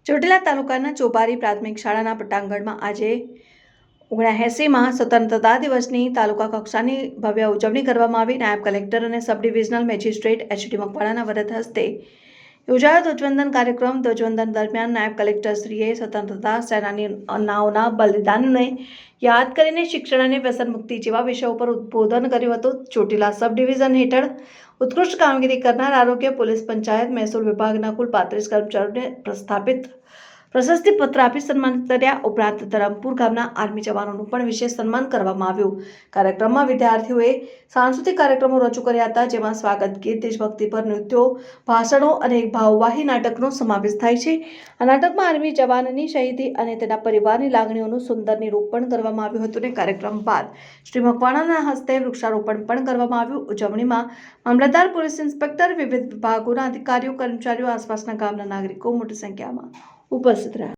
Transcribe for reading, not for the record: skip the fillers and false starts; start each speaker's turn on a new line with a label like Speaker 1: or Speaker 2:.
Speaker 1: ચોટીલા તાલુકાના ચોબારી પ્રાથમિક શાળાના પટાંગણમાં આજે 79માં સ્વતંત્રતા દિવસની તાલુકા કક્ષાની ભવ્ય ઉજવણી કરવામાં આવી. નાયબ કલેક્ટર અને સબ ડિવિઝનલ મેજિસ્ટ્રેટ એચ.ડી. મકવાણાના વરદ હસ્તે યોજાયો ધ્વજવંદન કાર્યક્રમ. ધ્વજવંદન દરમિયાન નાયબ કલેક્ટરશ્રીએ સ્વતંત્રતા સેનાનીઓના બલિદાનને યાદ કરીને શિક્ષણ અને વ્યસનમુક્તિ જેવા વિષયો પર ઉદ્બોધન કર્યું હતું. ચોટીલા સબ ડિવિઝન હેઠળ ઉત્કૃષ્ટ કામગીરી કરનાર આરોગ્ય, પોલીસ, પંચાયત, મહેસૂલ વિભાગના કુલ 35 કર્મચારીઓને પ્રસ્થાપિત પ્રશસ્તિ પત્ર આપી સન્માનિત કર્યા. ઉપરાંત ધરમપુર ગામના આર્મી જવાનોનું પણ વિશેષ સન્માન કરવામાં આવ્યું. કાર્યક્રમમાં વિદ્યાર્થીઓએ સાંસ્કૃતિક કાર્યક્રમો રજૂ કર્યા હતા, જેમાં સ્વાગત ગીત, દેશભક્તિપર નૃત્યો, ભાષણો અને એક ભાવવાહી નાટકનો સમાવેશ થાય છે. આ નાટકમાં આર્મી જવાનની શહીદી અને તેના પરિવારની લાગણીઓનું સુંદર નિરૂપણ કરવામાં આવ્યું હતું. અને કાર્યક્રમ બાદ શ્રી મકવાણાના હસ્તે વૃક્ષારોપણ પણ કરવામાં આવ્યું. ઉજવણીમાં મામલતદાર, પોલીસ ઇન્સ્પેક્ટર, વિવિધ વિભાગોના અધિકારીઓ, કર્મચારીઓ, આસપાસના ગામના નાગરિકો મોટી સંખ્યામાં ઉપસ્થિત રહ્યા.